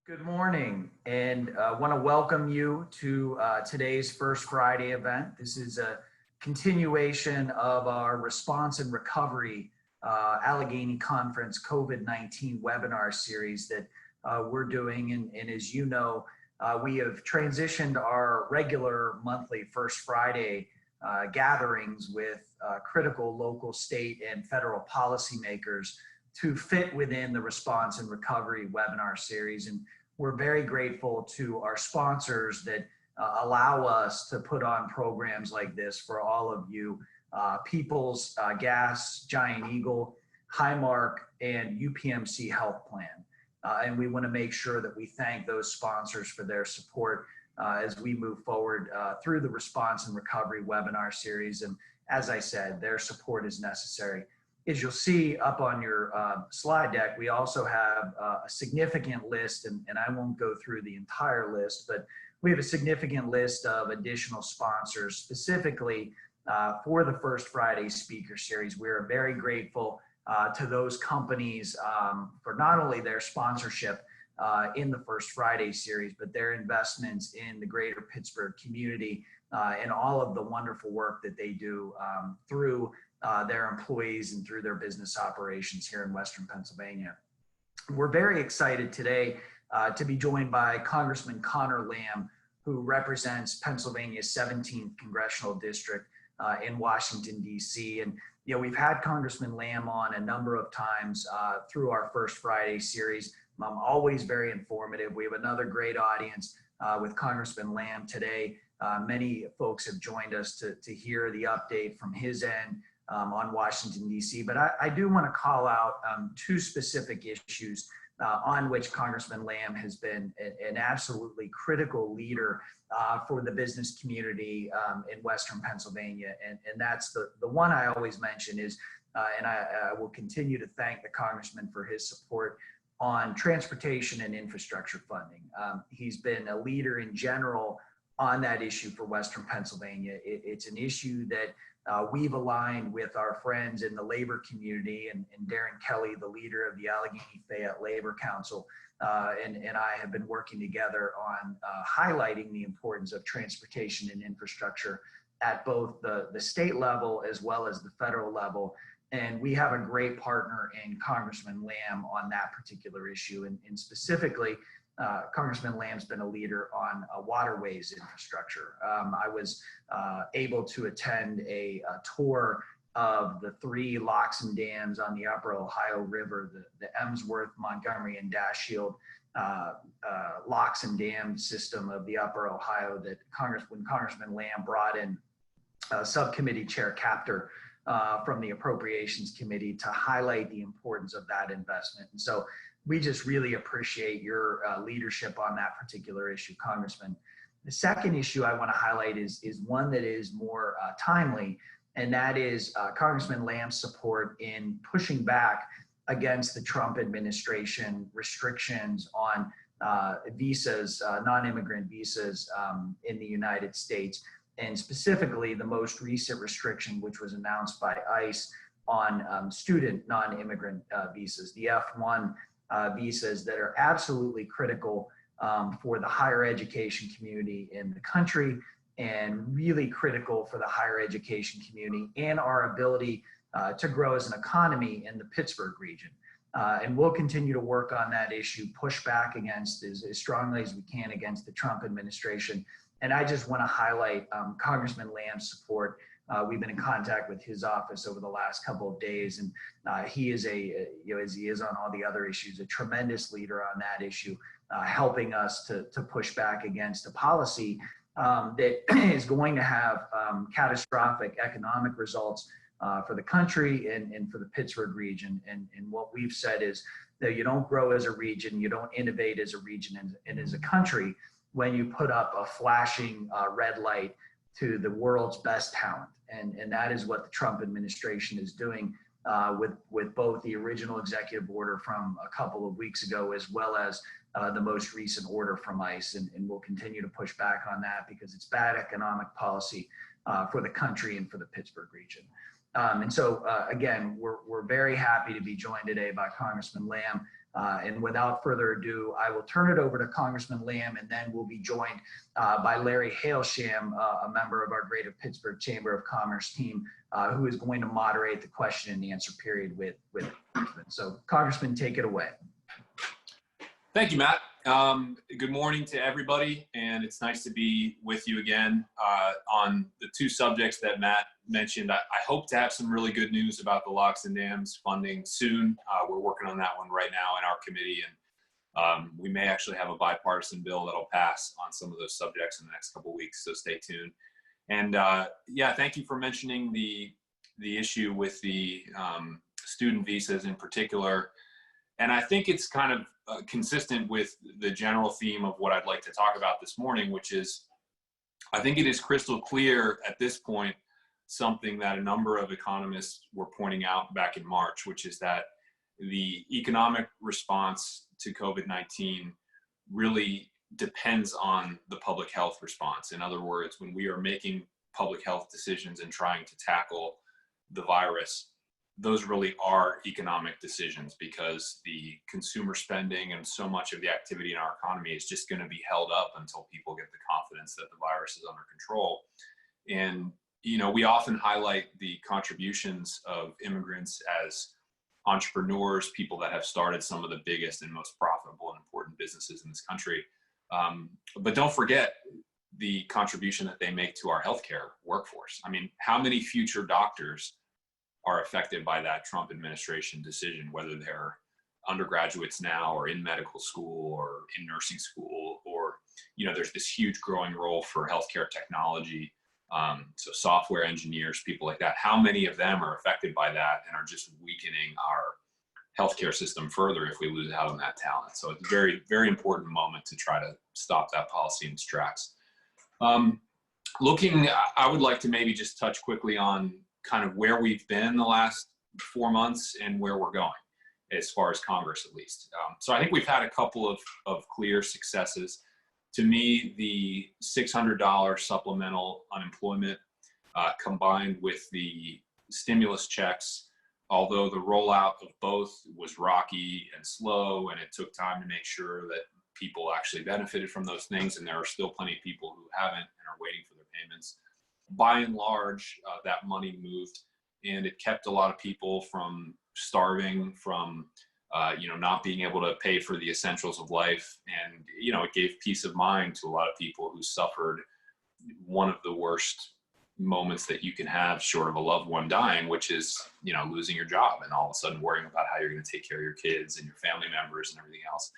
Good morning, and want to welcome you to today's First Friday event. This is a continuation of our Response and Recovery Allegheny Conference COVID-19 webinar series that we're doing. And as you know, we have transitioned our regular monthly First Friday gatherings with critical local, state, and federal policymakers to fit within the Response and Recovery webinar series. And we're very grateful to our sponsors that allow us to put on programs like this for all of you. People's Gas, Giant Eagle, Highmark, and UPMC Health Plan. And we want to make sure that we thank those sponsors for their support as we move forward through the Response and Recovery webinar series. And as I said, their support is necessary. As you'll see up on your slide deck, we also have a significant list, and I won't go through the entire list, but we have a significant list of additional sponsors specifically for the First Friday Speaker Series. We're very grateful to those companies for not only their sponsorship in the First Friday Series, but their investments in the greater Pittsburgh community and all of the wonderful work that they do through their employees and through their business operations here in Western Pennsylvania. We're very excited today to be joined by Congressman Conor Lamb, who represents Pennsylvania's 17th Congressional District in Washington, D.C. And we've had Congressman Lamb on a number of times through our First Friday series. Always very informative. We have another great audience with Congressman Lamb today. Many folks have joined us to hear the update from his end on Washington, D.C. But I do want to call out two specific issues on which Congressman Lamb has been an absolutely critical leader for the business community in Western Pennsylvania. And that's the one I always mention is, and I will continue to thank the Congressman for his support on transportation and infrastructure funding. He's been a leader in general on that issue for Western Pennsylvania. It's an issue that we've aligned with our friends in the labor community, and Darren Kelly, the leader of the Allegheny Fayette Labor Council, and I have been working together on highlighting the importance of transportation and infrastructure at both the state level as well as the federal level. And we have a great partner in Congressman Lamb on that particular issue. And specifically, Congressman Lamb's been a leader on waterways infrastructure. I was able to attend a tour of the 3 locks and dams on the Upper Ohio River, the Emsworth, Montgomery, and Dashiell locks and dam system of the Upper Ohio that when Congressman Lamb brought in Subcommittee Chair Capter from the Appropriations Committee to highlight the importance of that investment. And so we just really appreciate your leadership on that particular issue, Congressman. The second issue I want to highlight is one that is more timely, and that is Congressman Lamb's support in pushing back against the Trump administration restrictions on visas, non-immigrant visas in the United States, and specifically the most recent restriction, which was announced by ICE on student non-immigrant visas, the F1 visas that are absolutely critical for the higher education community in the country, and really critical for the higher education community and our ability to grow as an economy in the Pittsburgh region. And we'll continue to work on that issue, push back against as strongly as we can against the Trump administration. And I just want to highlight Congressman Lamb's support. We've been in contact with his office over the last couple of days, and he is as he is on all the other issues, a tremendous leader on that issue, helping us to push back against a policy that is going to have catastrophic economic results for the country and for the Pittsburgh region. And what we've said is that you don't grow as a region, you don't innovate as a region and as a country when you put up a flashing red light to the world's best talent. And that is what the Trump administration is doing with both the original executive order from a couple of weeks ago, as well as the most recent order from ICE. And we'll continue to push back on that because it's bad economic policy for the country and for the Pittsburgh region. And so again, we're very happy to be joined today by Congressman Lamb. And without further ado, I will turn it over to Congressman Lamb, and then we'll be joined by Larry Hailsham, a member of our Greater Pittsburgh Chamber of Commerce team, who is going to moderate the question and answer period with Congressman. So Congressman, take it away. Thank you, Matt. Good morning to everybody, and it's nice to be with you again on the two subjects that Matt mentioned. I hope to have some really good news about the locks and dams funding soon. We're working on that one right now in our committee, and we may actually have a bipartisan bill that'll pass on some of those subjects in the next couple of weeks, so stay tuned. And yeah, thank you for mentioning the issue with the student visas in particular. And I think it's kind of consistent with the general theme of what I'd like to talk about this morning, which is, I think it is crystal clear at this point, something that a number of economists were pointing out back in March, which is that the economic response to COVID-19 really depends on the public health response. In other words, when we are making public health decisions and trying to tackle the virus, those really are economic decisions, because the consumer spending and so much of the activity in our economy is just going to be held up until people get the confidence that the virus is under control. And, you know, we often highlight the contributions of immigrants as entrepreneurs, people that have started some of the biggest and most profitable and important businesses in this country. But don't forget the contribution that they make to our healthcare workforce. I mean, how many future doctors are affected by that Trump administration decision, whether they're undergraduates now or in medical school or in nursing school, or, you know, there's this huge growing role for healthcare technology. So software engineers, people like that, how many of them are affected by that and are just weakening our healthcare system further if we lose out on that talent? So it's a very, very important moment to try to stop that policy in its tracks. I would like to maybe just touch quickly on kind of where we've been the last 4 months and where we're going, as far as Congress at least. So I think we've had a couple of clear successes. To me, the $600 supplemental unemployment combined with the stimulus checks, although the rollout of both was rocky and slow, and it took time to make sure that people actually benefited from those things, and there are still plenty of people who haven't and are waiting for their payments. By and large, that money moved, and it kept a lot of people from starving, from not being able to pay for the essentials of life. And, you know, it gave peace of mind to a lot of people who suffered one of the worst moments that you can have short of a loved one dying, which is, you know, losing your job and all of a sudden worrying about how you're going to take care of your kids and your family members and everything else.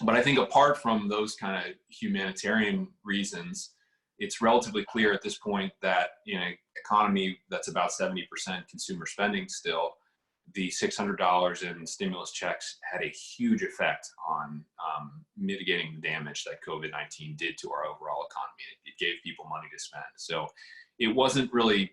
But I think apart from those kind of humanitarian reasons, it's relatively clear at this point that in an economy that's about 70% consumer spending still, the $600 in stimulus checks had a huge effect on mitigating the damage that COVID-19 did to our overall economy. It gave people money to spend. So it wasn't really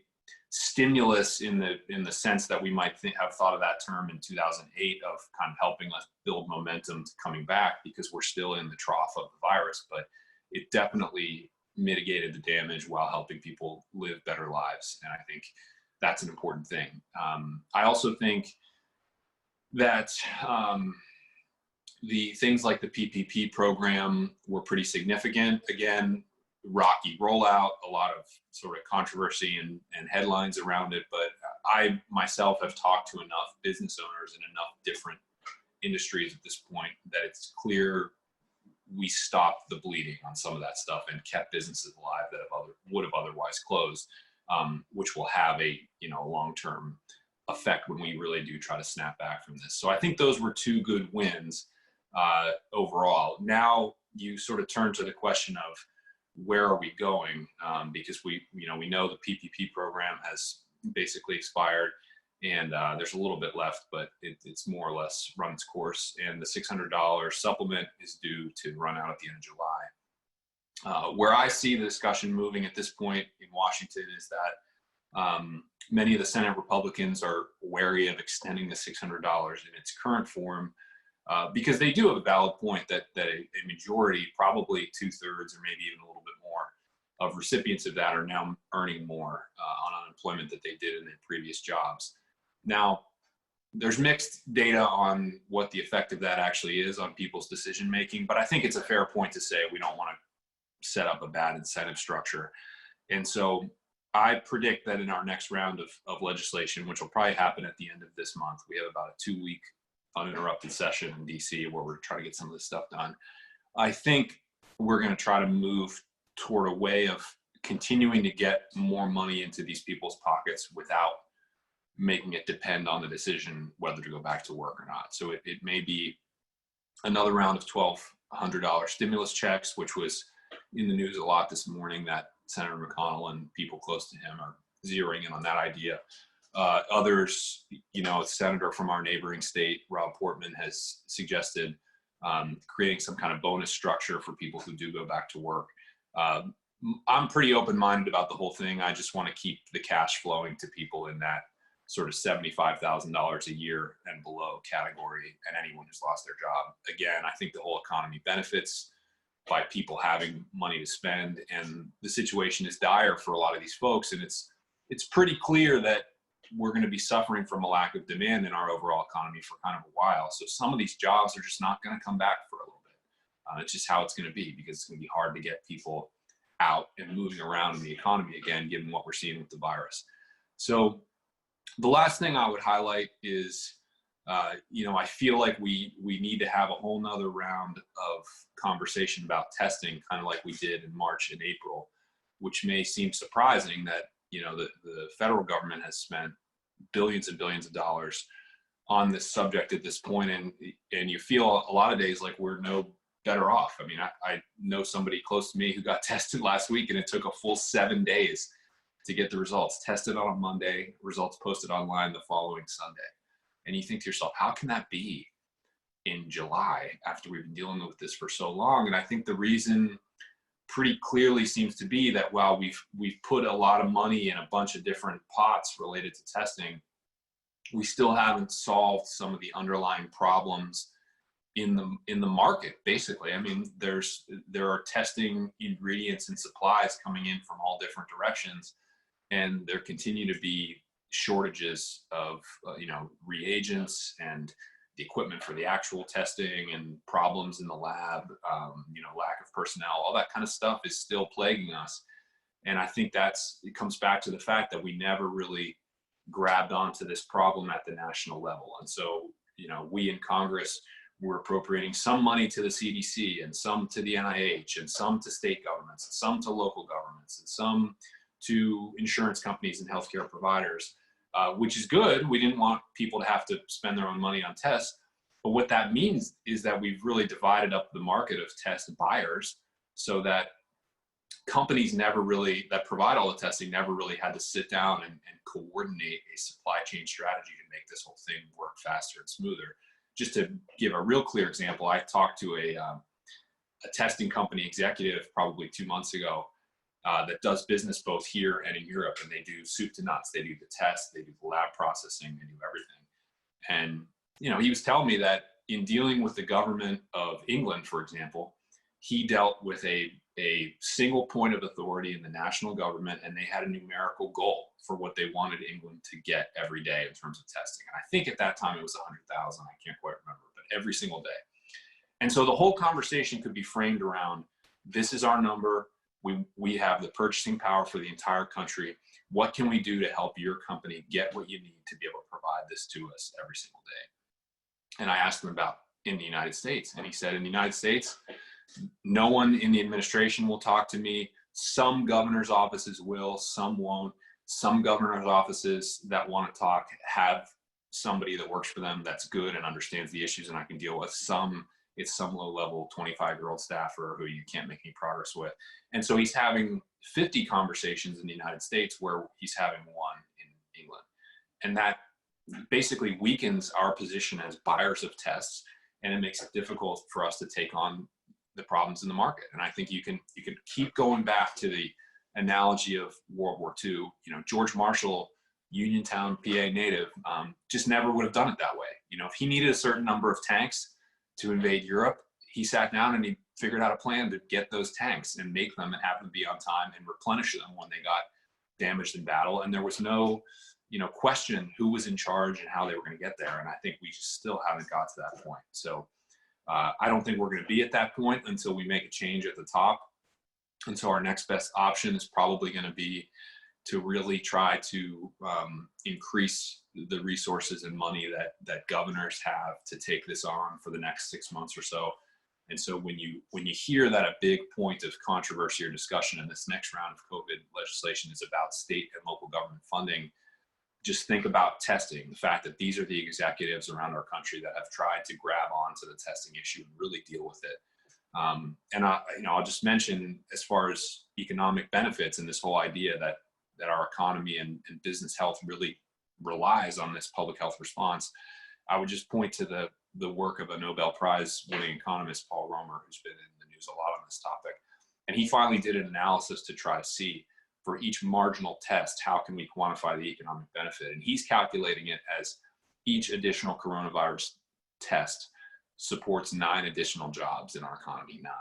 stimulus in the sense that we might have thought of that term in 2008 of kind of helping us build momentum to coming back, because we're still in the trough of the virus, but it definitely mitigated the damage while helping people live better lives. And I think that's an important thing. I also think that the things like the PPP program were pretty significant. Again, rocky rollout, a lot of sort of controversy and headlines around it. But I myself have talked to enough business owners in enough different industries at this point that it's clear we stopped the bleeding on some of that stuff and kept businesses alive that would have otherwise closed, which will have a long-term effect when we really do try to snap back from this. So I think those were two good wins overall. Now you sort of turn to the question of where are we going, because we know the PPP program has basically expired, and there's a little bit left, but it's more or less run its course. And the $600 supplement is due to run out at the end of July. Where I see the discussion moving at this point in Washington is that many of the Senate Republicans are wary of extending the $600 in its current form, because they do have a valid point that a majority, probably 2/3 or maybe even a little bit more, of recipients of that are now earning more on unemployment that they did in their previous jobs. Now, there's mixed data on what the effect of that actually is on people's decision making, but I think it's a fair point to say we don't want to set up a bad incentive structure. And so I predict that in our next round of legislation, which will probably happen at the end of this month, we have about a 2-week uninterrupted session in DC where we're trying to get some of this stuff done. I think we're going to try to move toward a way of continuing to get more money into these people's pockets without making it depend on the decision whether to go back to work or not. So it may be another round of $1,200 stimulus checks, which was in the news a lot this morning, that Senator McConnell and people close to him are zeroing in on that idea. Others, a senator from our neighboring state, Rob Portman, has suggested creating some kind of bonus structure for people who do go back to work. I'm pretty open-minded about the whole thing. I just want to keep the cash flowing to people in that sort of $75,000 a year and below category, and anyone who's lost their job. Again, I think the whole economy benefits by people having money to spend, and the situation is dire for a lot of these folks. And it's pretty clear that we're going to be suffering from a lack of demand in our overall economy for kind of a while. So some of these jobs are just not going to come back for a little bit. It's just how it's going to be, because it's going to be hard to get people out and moving around in the economy again, given what we're seeing with the virus. So the last thing I would highlight is, I feel like we need to have a whole nother round of conversation about testing, kind of like we did in March and April, which may seem surprising that, the federal government has spent billions and billions of dollars on this subject at this point. And you feel a lot of days like we're no better off. I mean, I know somebody close to me who got tested last week, and it took a full 7 days to get the results. Tested on a Monday, results posted online the following Sunday. And you think to yourself, how can that be in July after we've been dealing with this for so long? And I think the reason pretty clearly seems to be that while we've put a lot of money in a bunch of different pots related to testing, we still haven't solved some of the underlying problems in the market. Basically, I mean, there are testing ingredients and supplies coming in from all different directions, and there continue to be shortages of reagents and the equipment for the actual testing, and problems in the lab, lack of personnel, all that kind of stuff is still plaguing us. And I think it comes back to the fact that we never really grabbed onto this problem at the national level. And so, we in Congress were appropriating some money to the CDC, and some to the NIH, and some to state governments, and some to local governments, and some to insurance companies and healthcare providers, which is good. We didn't want people to have to spend their own money on tests. But what that means is that we've really divided up the market of test buyers, so that companies that provide all the testing never really had to sit down and coordinate a supply chain strategy to make this whole thing work faster and smoother. Just to give a real clear example, I talked to a testing company executive probably 2 months ago that does business both here and in Europe, and they do soup to nuts. They do the tests, they do the lab processing, they do everything. And he was telling me that in dealing with the government of England, for example, he dealt with a single point of authority in the national government, and they had a numerical goal for what they wanted England to get every day in terms of testing. And I think at that time it was 100,000. I can't quite remember, but every single day. And so the whole conversation could be framed around, this is our number. We have the purchasing power for the entire country. What can we do to help your company get what you need to be able to provide this to us every single day? And I asked him about in the United States. And he said, in the United States, no one in the administration will talk to me. Some governor's offices will, some won't. Some governor's offices that want to talk have somebody that works for them that's good and understands the issues and I can deal with. It's some low-level 25-year-old staffer who you can't make any progress with. And so he's having 50 conversations in the United States where he's having one in England. And that basically weakens our position as buyers of tests, and it makes it difficult for us to take on the problems in the market. And I think you can keep going back to the analogy of World War II. George Marshall, Uniontown, PA native, just never would have done it that way. If he needed a certain number of tanks to invade Europe, he sat down and he figured out a plan to get those tanks and make them and have them be on time and replenish them when they got damaged in battle. And there was no question who was in charge and how they were going to get there. And I think we just still haven't got to that point. So I don't think we're going to be at that point until we make a change at the top. And so our next best option is probably going to be to really try to increase the resources and money that governors have to take this on for the next 6 months or so. And so when you hear that a big point of controversy or discussion in this next round of COVID legislation is about state and local government funding, just think about testing. The fact that these are the executives around our country that have tried to grab onto the testing issue and really deal with it. And I'll just mention, as far as economic benefits and this whole idea that our economy and business health really relies on this public health response, I would just point to the work of a Nobel Prize winning economist, Paul Romer, who's been in the news a lot on this topic. And he finally did an analysis to try to see, for each marginal test, how can we quantify the economic benefit? And he's calculating it as each additional coronavirus test supports 9 additional jobs in our economy, 9.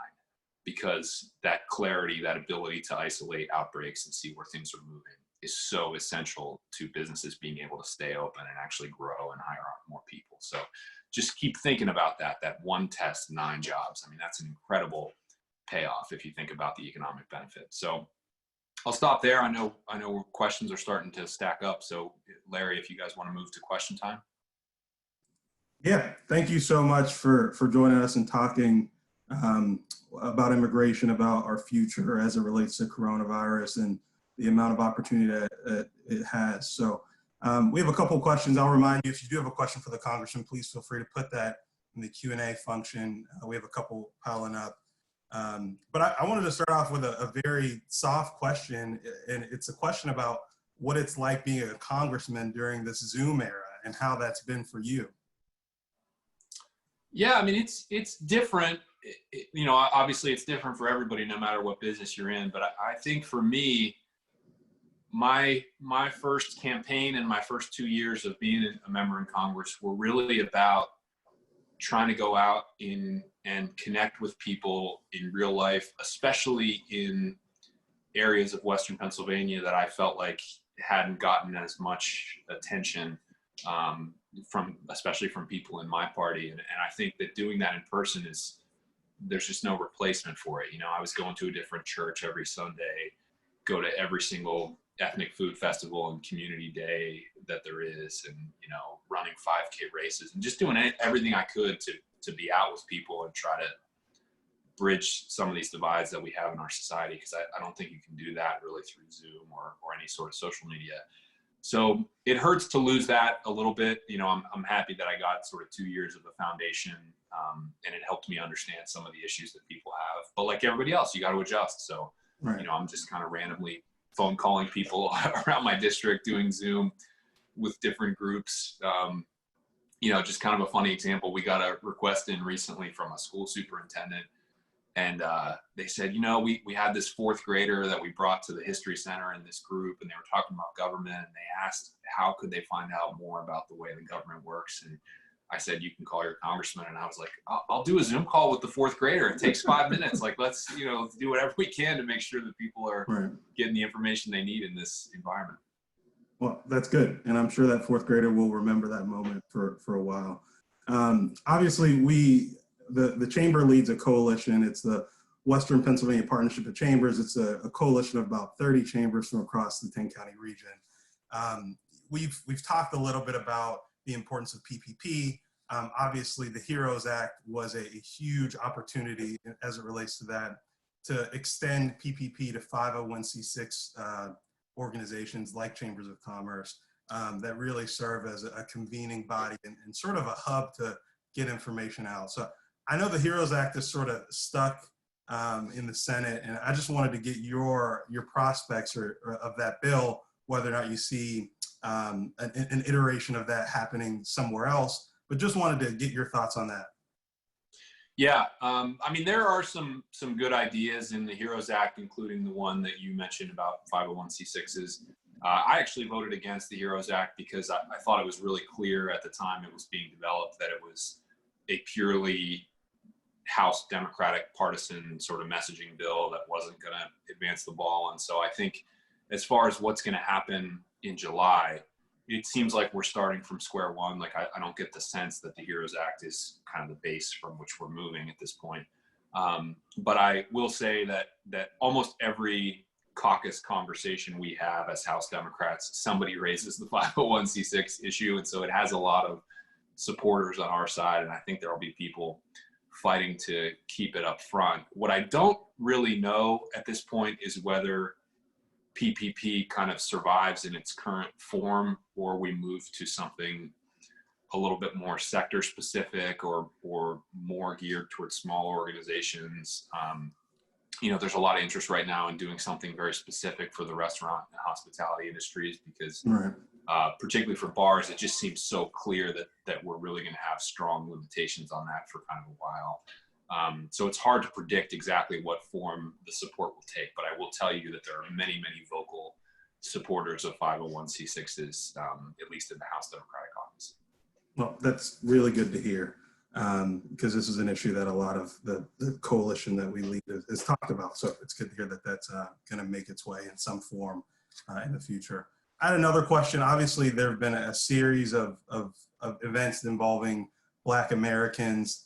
Because that clarity, that ability to isolate outbreaks and see where things are moving is so essential to businesses being able to stay open and actually grow and hire more people. So just keep thinking about that one test, 9 jobs. I mean, that's an incredible payoff if you think about the economic benefit. So I'll stop there. I know questions are starting to stack up. So Larry, if you guys want to move to question time. Yeah, thank you so much for joining us and talking about immigration, about our future as it relates to coronavirus and the amount of opportunity that it has. So we have a couple of questions. I'll remind you, if you do have a question for the Congressman, please feel free to put that in the Q&A function. We have a couple piling up. But I wanted to start off with a very soft question, and it's a question about what it's like being a congressman during this Zoom era and how that's been for you. Yeah, I mean, it's different. Obviously it's different for everybody, no matter what business you're in. But I think for me, my first campaign and my first 2 years of being a member in Congress were really about trying to go out and connect with people in real life, especially in areas of Western Pennsylvania that I felt like hadn't gotten as much attention especially from people in my party. And I think that doing that in person there's just no replacement for it. I was going to a different church every Sunday, go to every single ethnic food festival and community day that there is, and, running 5K races and just doing everything I could to be out with people and try to bridge some of these divides that we have in our society. Because I don't think you can do that really through Zoom or any sort of social media. So it hurts to lose that a little bit. I'm happy that I got sort of 2 years of the foundation, and it helped me understand some of the issues that people have. But like everybody else, you got to adjust. So, right. I'm just kind of randomly phone calling people around my district, doing Zoom with different groups. Just kind of a funny example. We got a request in recently from a school superintendent. And they said, we had this 4th grader that we brought to the History Center in this group, and they were talking about government, and they asked how could they find out more about the way the government works. And I said, you can call your congressman. And I was like, I'll do a Zoom call with the 4th grader. It takes 5 minutes. Like, let's, do whatever we can to make sure that people are getting the information they need in this environment. Well, that's good. And I'm sure that 4th grader will remember that moment for a while. Obviously, the chamber leads a coalition. It's the Western Pennsylvania Partnership of Chambers. It's a coalition of about 30 chambers from across the 10-county region. We've talked a little bit about the importance of PPP. Obviously, the HEROES Act was a huge opportunity as it relates to that, to extend PPP to 501c6 organizations like Chambers of Commerce that really serve as a convening body and sort of a hub to get information out. So I know the HEROES Act is sort of stuck in the Senate, and I just wanted to get your prospects of that bill, whether or not you see an iteration of that happening somewhere else, but just wanted to get your thoughts on that. Yeah, there are some good ideas in the HEROES Act, including the one that you mentioned about 501c6s. I actually voted against the HEROES Act because I thought it was really clear at the time it was being developed that it was a purely House Democratic partisan sort of messaging bill that wasn't going to advance the ball. And so I think as far as what's going to happen in July, it seems like we're starting from square one. Like I don't get the sense that the HEROES Act is kind of the base from which we're moving at this point. But I will say that almost every caucus conversation we have as House Democrats, somebody raises the 501c6 issue. And so it has a lot of supporters on our side. And I think there'll be people fighting to keep it up front. What I don't really know at this point is whether PPP kind of survives in its current form, or we move to something a little bit more sector specific or more geared towards small organizations. There's a lot of interest right now in doing something very specific for the restaurant and hospitality industries because Right. Particularly for bars, it just seems so clear that we're really going to have strong limitations on that for kind of a while. So it's hard to predict exactly what form the support will take, but I will tell you that there are many, many vocal supporters of 501c6s, at least in the House Democratic Caucus. Well, that's really good to hear, because this is an issue that a lot of the coalition that we lead has talked about. So it's good to hear that that's going to make its way in some form in the future. I had another question. Obviously, there have been a series of events involving Black Americans,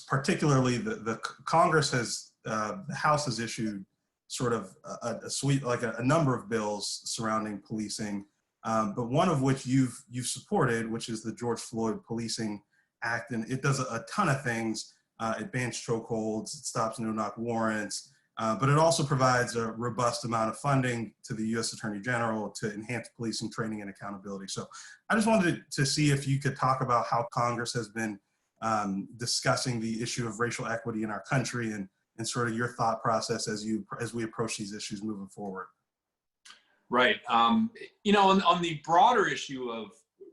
particularly the Congress has, the House has issued sort of a suite, like a number of bills surrounding policing, but one of which you've supported, which is the George Floyd Policing Act, and it does a ton of things. It bans chokeholds, it stops no-knock warrants, but it also provides a robust amount of funding to the U.S. Attorney General to enhance policing training and accountability. So I just wanted to see if you could talk about how Congress has been discussing the issue of racial equity in our country and sort of your thought process as we approach these issues moving forward. Right. On the broader issue of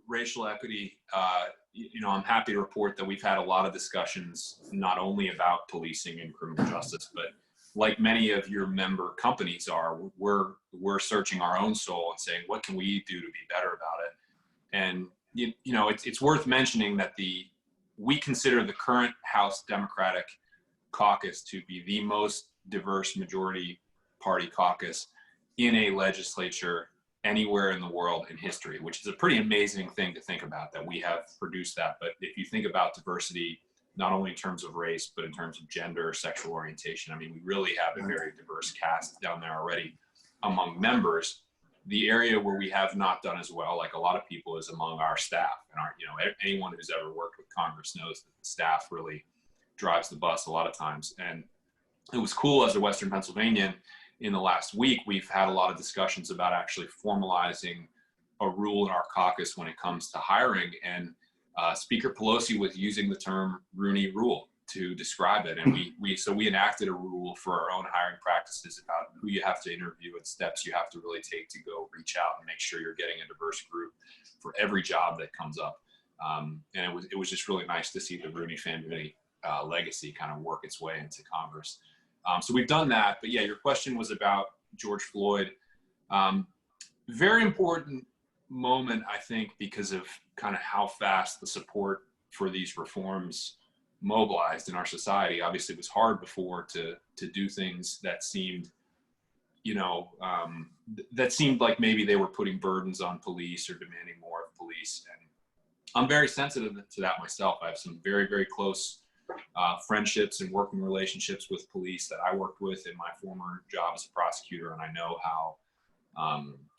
racial equity, I'm happy to report that we've had a lot of discussions, not only about policing and criminal justice, but like many of your member companies are, we're searching our own soul and saying, what can we do to be better about it? And, it's worth mentioning that we consider the current House Democratic caucus to be the most diverse majority party caucus in a legislature anywhere in the world in history, which is a pretty amazing thing to think about, that we have produced that. But if you think about diversity, not only in terms of race, but in terms of gender, sexual orientation, I mean, we really have a very diverse cast down there already among members. The area where we have not done as well, like a lot of people, is among our staff. And anyone who's ever worked with Congress knows that the staff really drives the bus a lot of times. And it was cool as a Western Pennsylvanian. In the last week, we've had a lot of discussions about actually formalizing a rule in our caucus when it comes to hiring. And Speaker Pelosi was using the term Rooney Rule to describe it. And we enacted a rule for our own hiring practices about who you have to interview and steps you have to really take to go reach out and make sure you're getting a diverse group for every job that comes up. And it was just really nice to see the Rooney family legacy kind of work its way into Congress. So we've done that. But yeah, your question was about George Floyd. Very important moment, I think, because of kind of how fast the support for these reforms mobilized in our society. Obviously, it was hard before to do things that seemed, that seemed like maybe they were putting burdens on police or demanding more of police. And I'm very sensitive to that myself. I have some very, very close friendships and working relationships with police that I worked with in my former job as a prosecutor, and I know how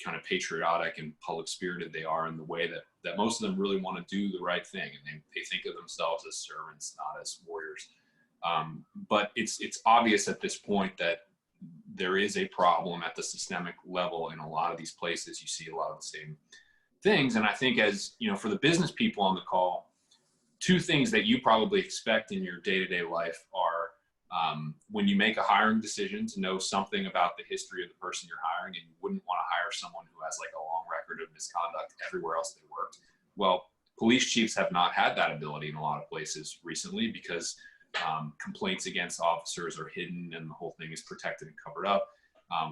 kind of patriotic and public spirited they are in the way that most of them really want to do the right thing, and they think of themselves as servants, not as warriors. But it's obvious at this point that there is a problem at the systemic level in a lot of these places. You see a lot of the same things, and I think, as for the business people on the call, two things that you probably expect in your day-to-day life are when you make a hiring decision, to know something about the history of the person you're hiring, and you wouldn't want to hire someone who has like a long record of misconduct everywhere else they worked. Well, police chiefs have not had that ability in a lot of places recently because complaints against officers are hidden and the whole thing is protected and covered up,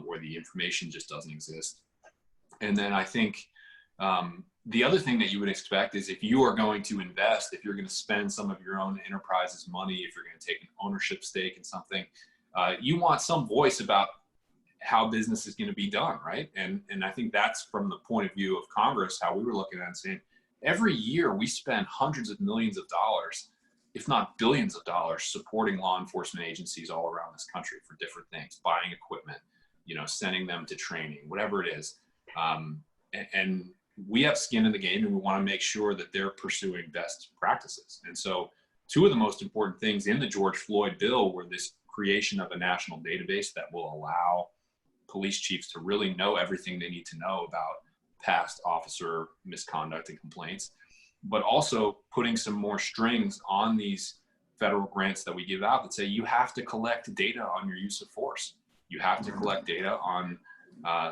or the information just doesn't exist. And then I think the other thing that you would expect is, if you are going to invest, if you're going to spend some of your own enterprise's money, if you're going to take an ownership stake in something, you want some voice about how business is going to be done, right? And I think that's from the point of view of Congress, how we were looking at it and saying, every year we spend hundreds of millions of dollars, if not billions of dollars, supporting law enforcement agencies all around this country for different things, buying equipment, sending them to training, whatever it is. And we have skin in the game, and we want to make sure that they're pursuing best practices. And so two of the most important things in the George Floyd bill were this creation of a national database that will allow police chiefs to really know everything they need to know about past officer misconduct and complaints, but also putting some more strings on these federal grants that we give out that say you have to collect data on your use of force. You have to collect data on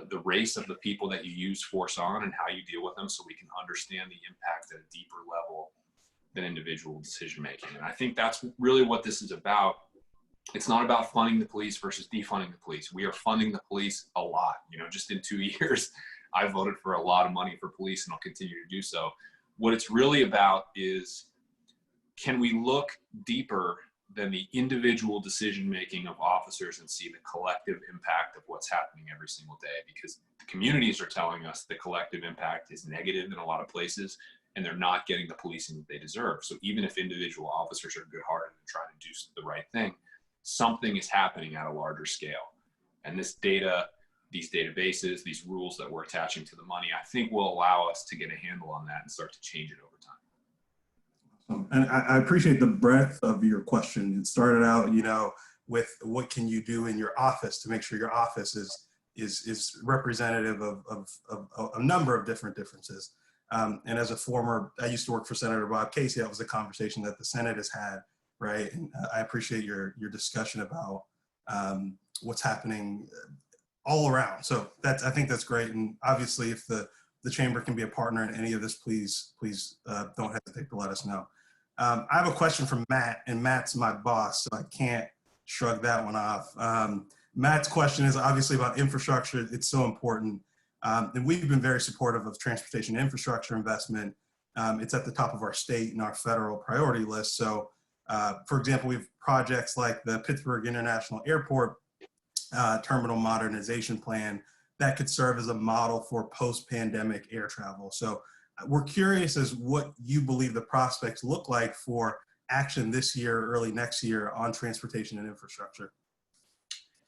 the race of the people that you use force on and how you deal with them, so we can understand the impact at a deeper level than individual decision making. And I think that's really what this is about. It's not about funding the police versus defunding the police. We are funding the police a lot. Just in 2 years, I voted for a lot of money for police, and I'll continue to do so. What it's really about is, can we look deeper than the individual decision-making of officers and see the collective impact of what's happening every single day? Because the communities are telling us the collective impact is negative in a lot of places, and they're not getting the policing that they deserve. So even if individual officers are good-hearted and trying to do the right thing, something is happening at a larger scale. And this data, these databases, these rules that we're attaching to the money, I think will allow us to get a handle on that and start to change it over time. And I appreciate the breadth of your question. It started out, with what can you do in your office to make sure your office is representative of a number of different differences. And as I used to work for Senator Bob Casey. That was a conversation that the Senate has had, right? And I appreciate your discussion about what's happening all around. So I think that's great. And obviously, if the chamber can be a partner in any of this, please don't hesitate to let us know. I have a question from Matt, and Matt's my boss, so I can't shrug that one off. Matt's question is obviously about infrastructure. It's so important. And we've been very supportive of transportation infrastructure investment. It's at the top of our state and our federal priority list. So, for example, we have projects like the Pittsburgh International Airport terminal modernization plan that could serve as a model for post-pandemic air travel. So we're curious as what you believe the prospects look like for action this year, early next year on transportation and infrastructure.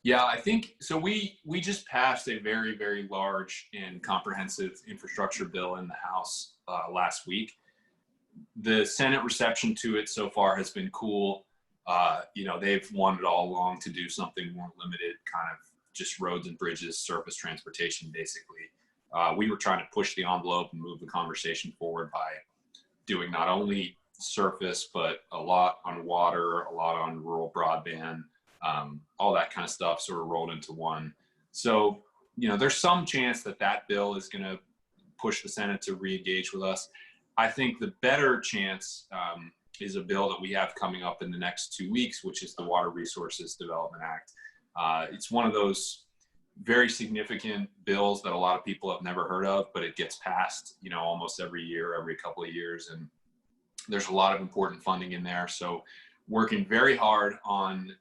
Yeah, I think so. We just passed a very, very large and comprehensive infrastructure bill in the House last week. The Senate reception to it so far has been cool. They've wanted all along to do something more limited, kind of just roads and bridges, surface transportation, basically. We were trying to push the envelope and move the conversation forward by doing not only surface, but a lot on water, a lot on rural broadband, all that kind of stuff sort of rolled into one. So, there's some chance that bill is going to push the Senate to re-engage with us. I think the better chance is a bill that we have coming up in the next 2 weeks, which is the Water Resources Development Act. It's one of those very significant bills that a lot of people have never heard of, but it gets passed, almost every year, every couple of years. And there's a lot of important funding in there. So working very hard on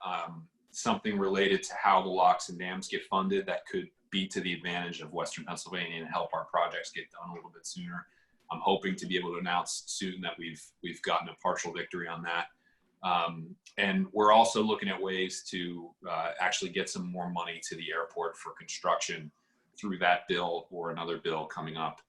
something related to how the locks and dams get funded that could be to the advantage of Western Pennsylvania and help our projects get done a little bit sooner. I'm hoping to be able to announce soon that we've gotten a partial victory on that. And we're also looking at ways to actually get some more money to the airport for construction through that bill or another bill coming up.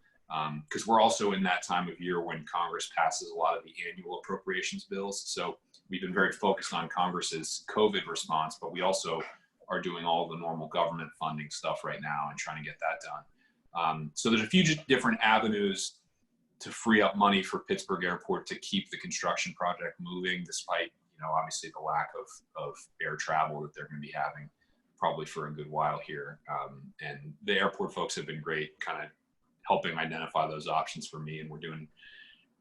Because we're also in that time of year when Congress passes a lot of the annual appropriations bills. So we've been very focused on Congress's COVID response, but we also are doing all the normal government funding stuff right now and trying to get that done. So there's a few different avenues to free up money for Pittsburgh Airport to keep the construction project moving, despite, obviously the lack of air travel that they're going to be having probably for a good while here. And the airport folks have been great, kind of helping identify those options for me. And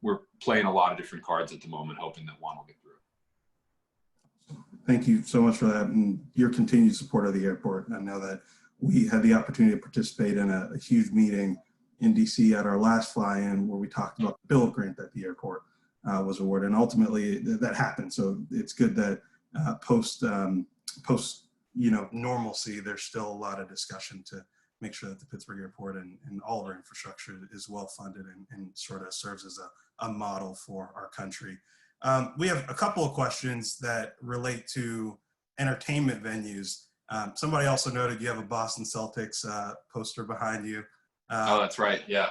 we're playing a lot of different cards at the moment, hoping that one will get through. Thank you so much for that and your continued support of the airport. I know that we had the opportunity to participate in a huge meeting in DC at our last fly-in where we talked about the bill grant that the airport was awarded, and ultimately that happened. So it's good that post normalcy, there's still a lot of discussion to make sure that the Pittsburgh Airport and all of our infrastructure is well funded and sort of serves as a model for our country. We have a couple of questions that relate to entertainment venues. Somebody also noted you have a Boston Celtics poster behind you. Oh, that's right. Yeah.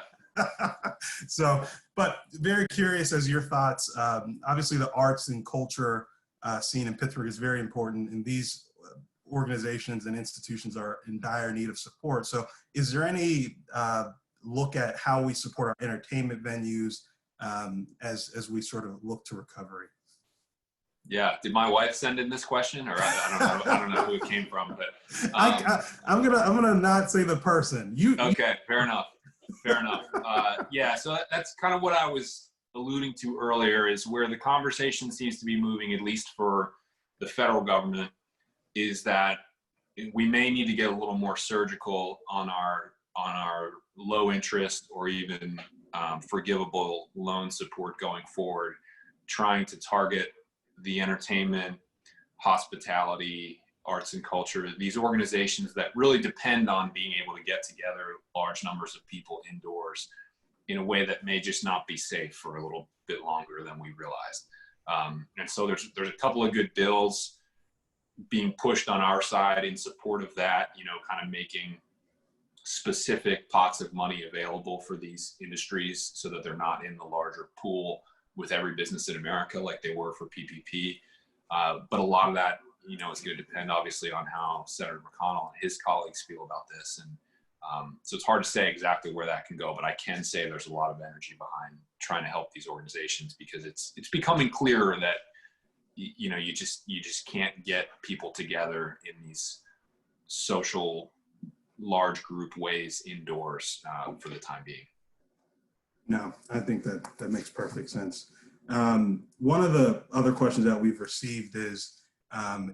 So, but very curious as your thoughts. Obviously, the arts and culture scene in Pittsburgh is very important, and these organizations and institutions are in dire need of support. So, is there any look at how we support our entertainment venues as we sort of look to recovery? Yeah. Did my wife send in this question, or I don't know who it came from, but I'm gonna not say the person. Okay, fair enough. Fair enough. Yeah, so that's kind of what I was alluding to earlier, is where the conversation seems to be moving, at least for the federal government, is that we may need to get a little more surgical on our low interest or even forgivable loan support going forward, trying to target the entertainment, hospitality, arts and culture, these organizations that really depend on being able to get together large numbers of people indoors in a way that may just not be safe for a little bit longer than we realized. And so there's a couple of good bills being pushed on our side in support of that, kind of making specific pots of money available for these industries so that they're not in the larger pool with every business in America like they were for PPP. But a lot of that, it's going to depend obviously on how Senator McConnell and his colleagues feel about this. And so it's hard to say exactly where that can go, but I can say there's a lot of energy behind trying to help these organizations, because it's becoming clearer that, you just can't get people together in these social large group ways indoors for the time being. No, I think that makes perfect sense. One of the other questions that we've received is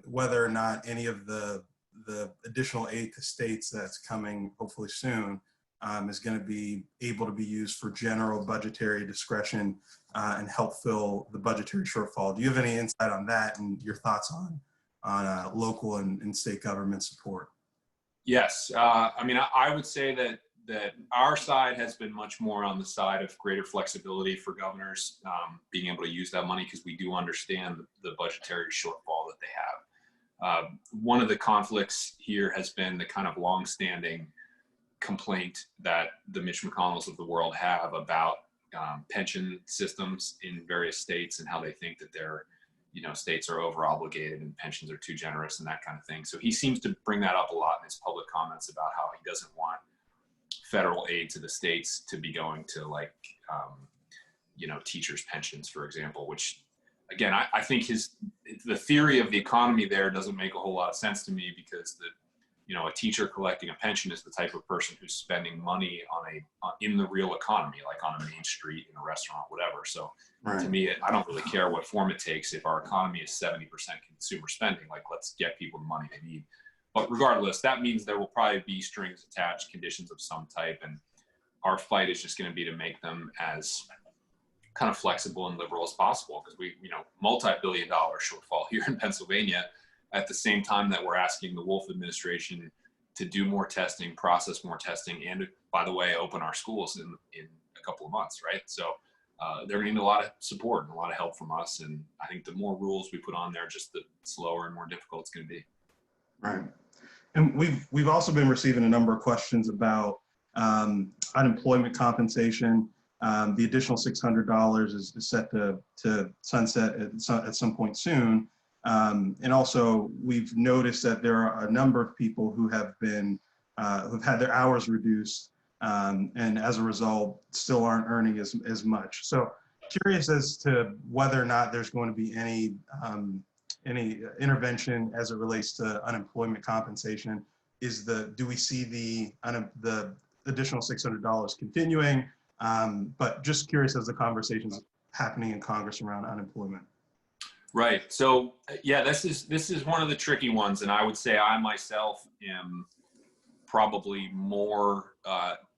whether or not any of the additional aid to states that's coming hopefully soon is going to be able to be used for general budgetary discretion and help fill the budgetary shortfall. Do you have any insight on that and your thoughts on local and state government support? Yes. I would say that our side has been much more on the side of greater flexibility for governors being able to use that money, because we do understand the budgetary shortfall that they have. One of the conflicts here has been the kind of longstanding complaint that the Mitch McConnells of the world have about pension systems in various states and how they think that their states are over obligated and pensions are too generous and that kind of thing. So he seems to bring that up a lot in his public comments about how he doesn't want federal aid to the states to be going to teachers' pensions, for example, which again, I think the theory of the economy there doesn't make a whole lot of sense to me, because a teacher collecting a pension is the type of person who's spending money in the real economy, like on a main street, in a restaurant, whatever. So right. To me, I don't really care what form it takes. If our economy is 70% consumer spending, let's get people the money they need. But regardless, that means there will probably be strings attached, conditions of some type, and our fight is just going to be to make them as kind of flexible and liberal as possible, because we, multi-billion-dollar shortfall here in Pennsylvania, at the same time that we're asking the Wolf administration to do more testing, process more testing, and, by the way, open our schools in a couple of months, right? So they're going to need a lot of support and a lot of help from us, and I think the more rules we put on there, just the slower and more difficult it's going to be. Right. And we've also been receiving a number of questions about unemployment compensation. The additional $600 is set to sunset at some point soon. And also, we've noticed that there are a number of people who have been who've had their hours reduced, and as a result, still aren't earning as much. So, curious as to whether or not there's going to be any intervention as it relates to unemployment compensation. Do we see the additional $600 continuing? But just curious as the conversations happening in Congress around unemployment. Right. So yeah, this is one of the tricky ones, and I would say I myself am probably more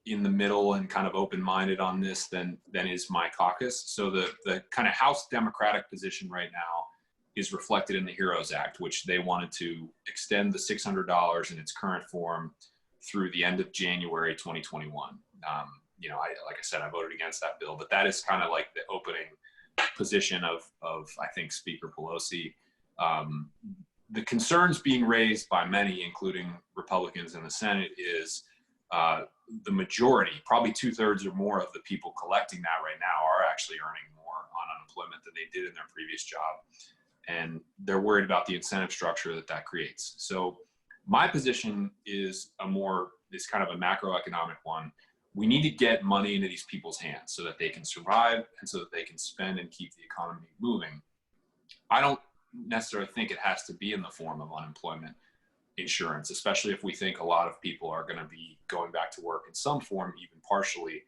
in the middle and kind of open-minded on this than is my caucus. So the kind of House Democratic position right now is reflected in the HEROES Act, which they wanted to extend the $600 in its current form through the end of January 2021. Like I said, I voted against that bill, but that is kind of like the opening position of I think Speaker Pelosi. The concerns being raised by many, including Republicans in the Senate, is the majority, probably 2/3 or more of the people collecting that right now are actually earning more on unemployment than they did in their previous job. And they're worried about the incentive structure that creates. So my position is kind of a macroeconomic one. We need to get money into these people's hands so that they can survive and so that they can spend and keep the economy moving. I don't necessarily think it has to be in the form of unemployment insurance, especially if we think a lot of people are going to be going back to work in some form, even partially.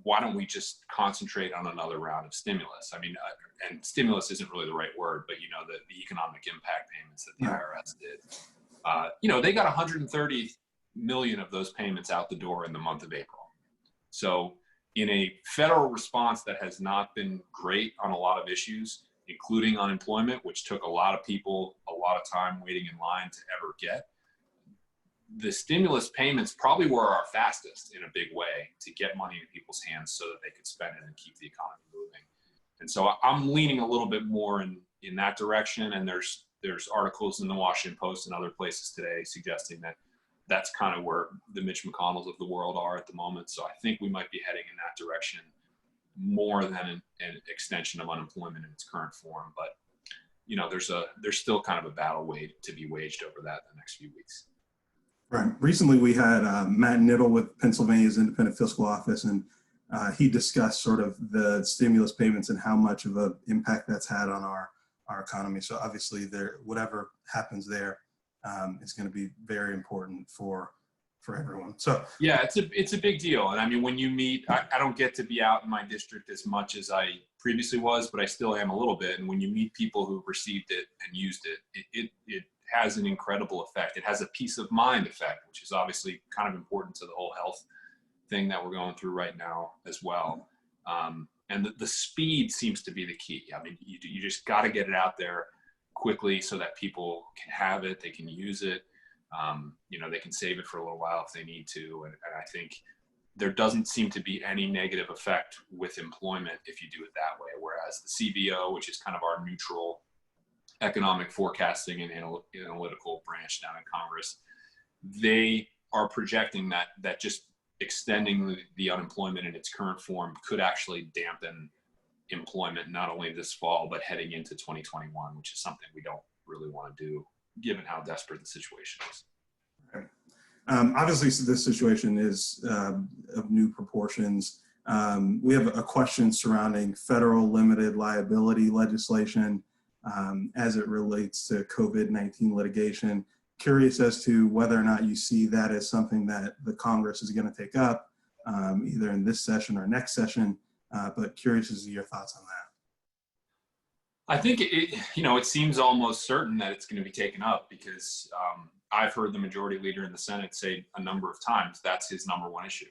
Why don't we just concentrate on another round of stimulus? I mean, and stimulus isn't really the right word, but the economic impact payments that the IRS did. They got 130 million of those payments out the door in the month of April. So in a federal response that has not been great on a lot of issues, including unemployment, which took a lot of people a lot of time waiting in line to ever get, the stimulus payments probably were our fastest in a big way to get money in people's hands so that they could spend it and keep the economy moving. And so I'm leaning a little bit more in that direction. And there's articles in the Washington Post and other places today suggesting that that's kind of where the Mitch McConnells of the world are at the moment. So I think we might be heading in that direction more than an extension of unemployment in its current form. But, there's still kind of a battle to be waged over that in the next few weeks. Right. Recently, we had Matt Niddle with Pennsylvania's Independent Fiscal Office, and he discussed sort of the stimulus payments and how much of an impact that's had on our economy. So obviously, whatever happens there is going to be very important for everyone. So yeah, it's a big deal. And I mean, when you meet, I don't get to be out in my district as much as I previously was, but I still am a little bit. And when you meet people who received it and used it, it has an incredible effect. It has a peace of mind effect, which is obviously kind of important to the whole health thing that we're going through right now as well. And the speed seems to be the key. I mean, you just got to get it out there quickly so that people can have it, they can use it. They can save it for a little while if they need to. And I think there doesn't seem to be any negative effect with employment if you do it that way. Whereas the CBO, which is kind of our neutral economic forecasting and analytical branch down in Congress, they are projecting that just extending the unemployment in its current form could actually dampen employment, not only this fall, but heading into 2021, which is something we don't really want to do given how desperate the situation is. Right. Obviously, this situation is of new proportions. We have a question surrounding federal limited liability legislation as it relates to COVID-19 litigation. Curious as to whether or not you see that as something that the Congress is going to take up either in this session or next session, but curious as to your thoughts on that. I think it seems almost certain that it's going to be taken up because I've heard the majority leader in the Senate say a number of times that's his number one issue.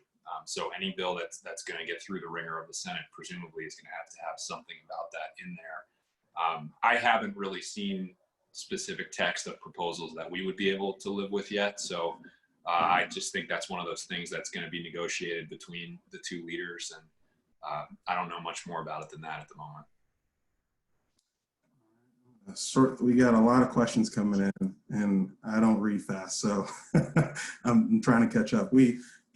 So any bill that's going to get through the ringer of the Senate presumably is going to have something about that in there. I haven't really seen specific text of proposals that we would be able to live with yet. So I just think that's one of those things that's going to be negotiated between the two leaders. And I don't know much more about it than that at the moment. We got a lot of questions coming in, and I don't read fast, so I'm trying to catch up.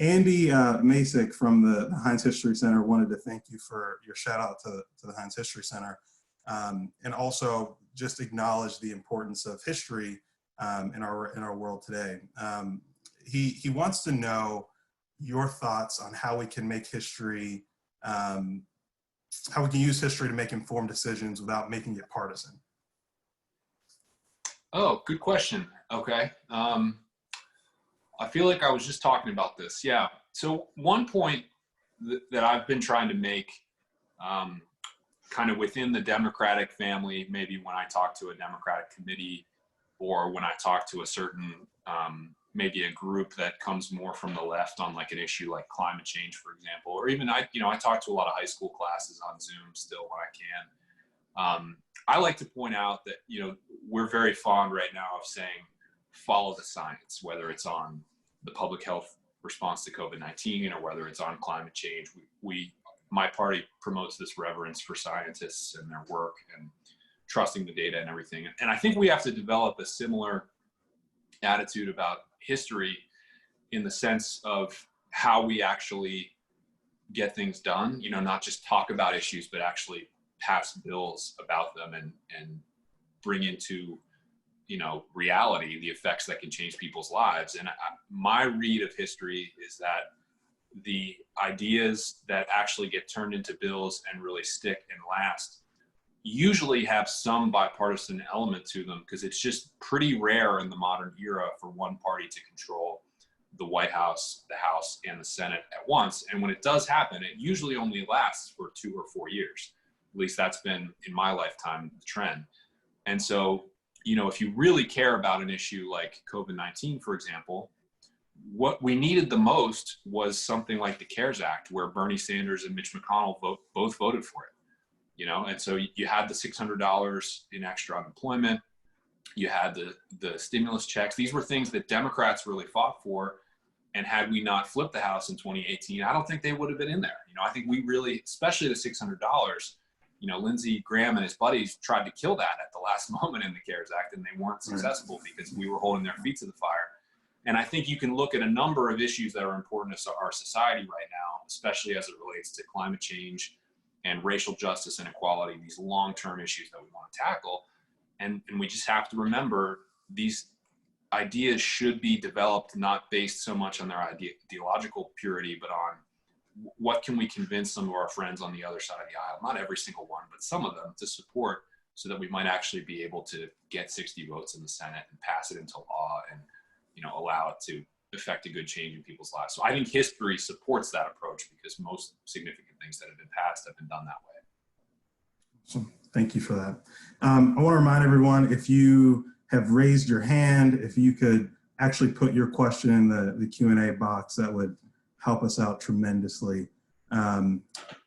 Andy Masick from the Heinz History Center wanted to thank you for your shout out to the Heinz History Center, and also just acknowledge the importance of history in our world today. He wants to know your thoughts on how we can make history, how we can use history to make informed decisions without making it partisan. Oh, good question. Okay. I feel like I was just talking about this. Yeah. So one point that I've been trying to make kind of within the Democratic family, maybe when I talk to a Democratic committee or when I talk to a certain, maybe a group that comes more from the left on like an issue like climate change, for example, or even I talk to a lot of high school classes on Zoom still when I I like to point out that, we're very fond right now of saying, follow the science, whether it's on the public health response to COVID-19 or whether it's on climate change. My party promotes this reverence for scientists and their work and trusting the data and everything. And I think we have to develop a similar attitude about history in the sense of how we actually get things done, not just talk about issues, but actually pass bills about them and bring into, reality the effects that can change people's lives. And my read of history is that the ideas that actually get turned into bills and really stick and last usually have some bipartisan element to them, because it's just pretty rare in the modern era for one party to control the White House, the House, and the Senate at once. And when it does happen, it usually only lasts for 2 or 4 years. At least that's been, in my lifetime, the trend. And so, if you really care about an issue like COVID-19, for example, what we needed the most was something like the CARES Act, where Bernie Sanders and Mitch McConnell both voted for it. And so you had the $600 in extra unemployment, you had the stimulus checks. These were things that Democrats really fought for. And had we not flipped the House in 2018, I don't think they would have been in there. I think we really, especially the $600, Lindsey Graham and his buddies tried to kill that at the last moment in the CARES Act, and they weren't successful because we were holding their feet to the fire. And I think you can look at a number of issues that are important to our society right now, especially as it relates to climate change and racial justice and equality, these long-term issues that we want to tackle. And we just have to remember these ideas should be developed not based so much on their ideological purity, but on what can we convince some of our friends on the other side of the aisle, not every single one, but some of them, to support, so that we might actually be able to get 60 votes in the Senate and pass it into law and allow it to affect a good change in people's lives. So I think history supports that approach, because most significant things that have been passed have been done that way. So thank you for that. I want to remind everyone, if you have raised your hand, if you could actually put your question in the Q&A box, that would help us out tremendously. I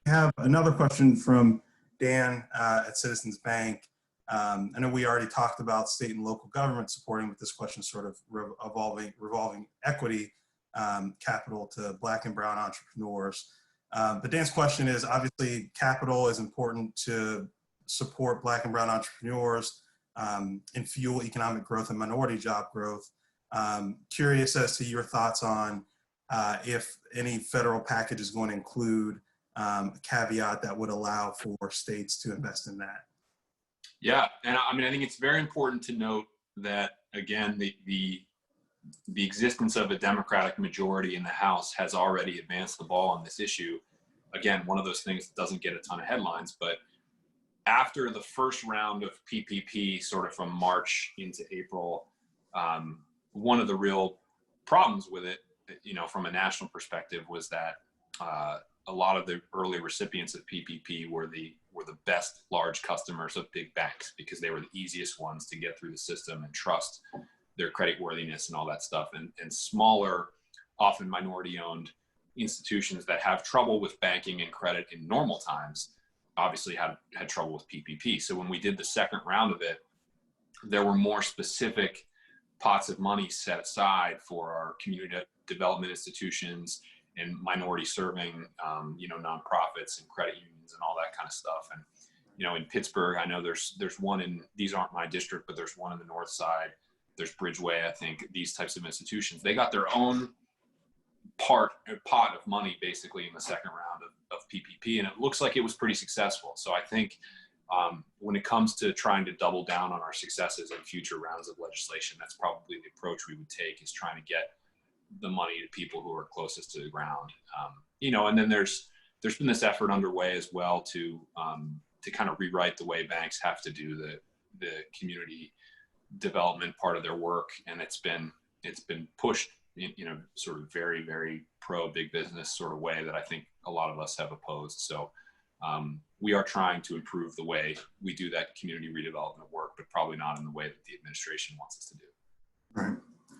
have another question from Dan at Citizens Bank. I know we already talked about state and local government supporting, with this question sort of revolving equity capital to Black and brown entrepreneurs. But Dan's question is, obviously capital is important to support Black and brown entrepreneurs and fuel economic growth and minority job growth. Curious as to your thoughts on if any federal package is going to include a caveat that would allow for states to invest in that. Yeah, and I think it's very important to note that, again, the existence of a Democratic majority in the House has already advanced the ball on this issue. Again, one of those things that doesn't get a ton of headlines, but after the first round of PPP, sort of from March into April, one of the real problems with it, from a national perspective, was that a lot of the early recipients of PPP were the best large customers of big banks, because they were the easiest ones to get through the system and trust their creditworthiness and all that stuff. And smaller, often minority-owned institutions that have trouble with banking and credit in normal times obviously had trouble with PPP. So when we did the second round of it, there were more specific pots of money set aside for our community development institutions and minority serving, nonprofits and credit unions and all that kind of stuff. And, in Pittsburgh, I know there's one in, these aren't my district, but there's one in the north side. There's Bridgeway, I think, these types of institutions. They got their own pot of money basically in the second round of PPP, and it looks like it was pretty successful. So I think when it comes to trying to double down on our successes in future rounds of legislation, that's probably the approach we would take, is trying to get the money to people who are closest to the ground. And then there's been this effort underway as well to kind of rewrite the way banks have to do the community development part of their work, and it's been pushed sort of very, very pro big business sort of way that I think a lot of us have opposed. So we are trying to improve the way we do that community redevelopment work, but probably not in the way that the administration wants us to do. Right.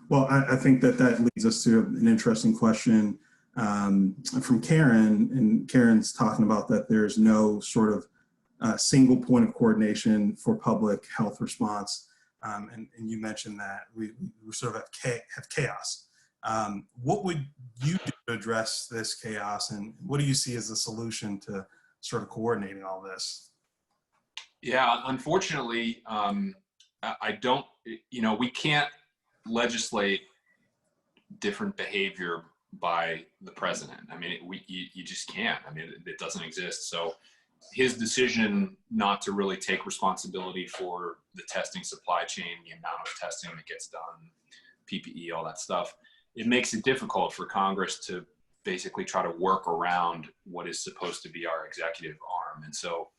Well, I think that leads us to an interesting question from Karen, and Karen's talking about that there's no sort of single point of coordination for public health response. And you mentioned that we sort of have chaos. What would you do to address this chaos, and what do you see as the solution to sort of coordinating all this? Yeah, unfortunately, I don't, we can't legislate different behavior by the president. I mean, you just can't. I mean, it doesn't exist. So his decision not to really take responsibility for the testing supply chain, the amount of testing that gets done, PPE, all that stuff, it makes it difficult for Congress to basically try to work around what is supposed to be our executive arm. And so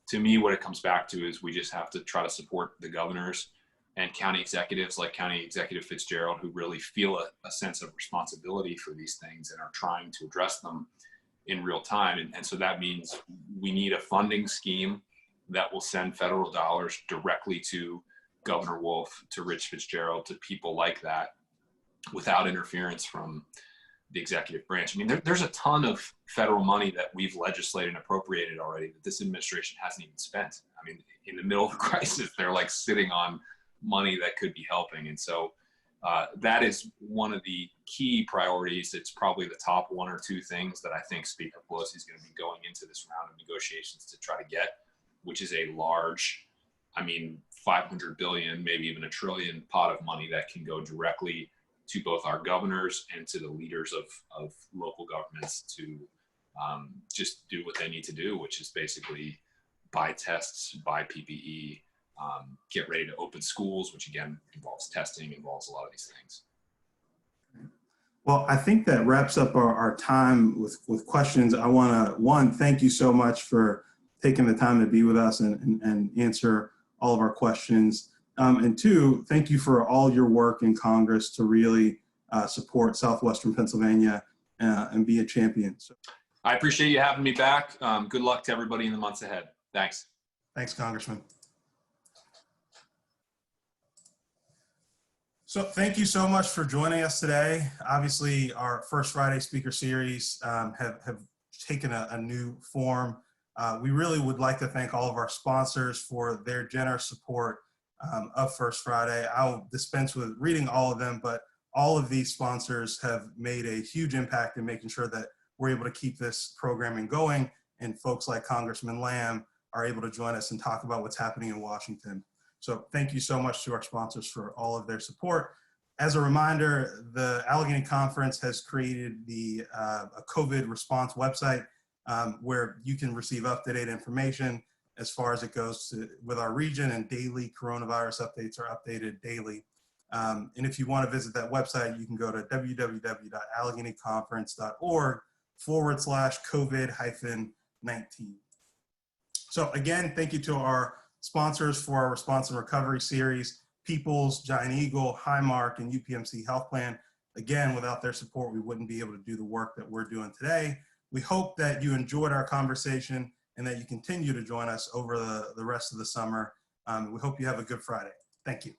to me, what it comes back to is we just have to try to support the governors and county executives like County Executive Fitzgerald, who really feel a sense of responsibility for these things and are trying to address them in real time. And so that means we need a funding scheme that will send federal dollars directly to Governor Wolf, to Rich Fitzgerald, to people like that, without interference from the executive branch. I mean, there's a ton of federal money that we've legislated and appropriated already that this administration hasn't even spent. I mean, in the middle of a crisis, they're like sitting on money that could be helping. And so that is one of the key priorities. It's probably the top one or two things that I think Speaker Pelosi is going to be going into this round of negotiations to try to get, which is a large, I mean, 500 billion, maybe even $1 trillion pot of money that can go directly to both our governors and to the leaders of local governments to just do what they need to do, which is basically buy tests, buy PPE, get ready to open schools, which again involves testing, involves a lot of these things. Well, I think that wraps up our time with questions. I want to, thank you so much for taking the time to be with us and answer all of our questions. And two, thank you for all your work in Congress to really support Southwestern Pennsylvania and be a champion. So, I appreciate you having me back. Good luck to everybody in the months ahead. Thanks. Thanks, Congressman. So thank you so much for joining us today. Obviously, our First Friday Speaker Series have taken a new form. We really would like to thank all of our sponsors for their generous support of First Friday. I'll dispense with reading all of them, but all of these sponsors have made a huge impact in making sure that we're able to keep this programming going, and folks like Congressman Lamb are able to join us and talk about what's happening in Washington. So thank you so much to our sponsors for all of their support. As a reminder, the Allegheny Conference has created a COVID response website where you can receive up-to-date information as far as it goes with our region, and daily coronavirus updates are updated daily. And if you want to visit that website, you can go to www.alleghenyconference.org/COVID-19. So again, thank you to our sponsors for our Response and Recovery Series, Peoples, Giant Eagle, Highmark, and UPMC Health Plan. Again, without their support, we wouldn't be able to do the work that we're doing today. We hope that you enjoyed our conversation and that you continue to join us over the rest of the summer. We hope you have a good Friday. Thank you.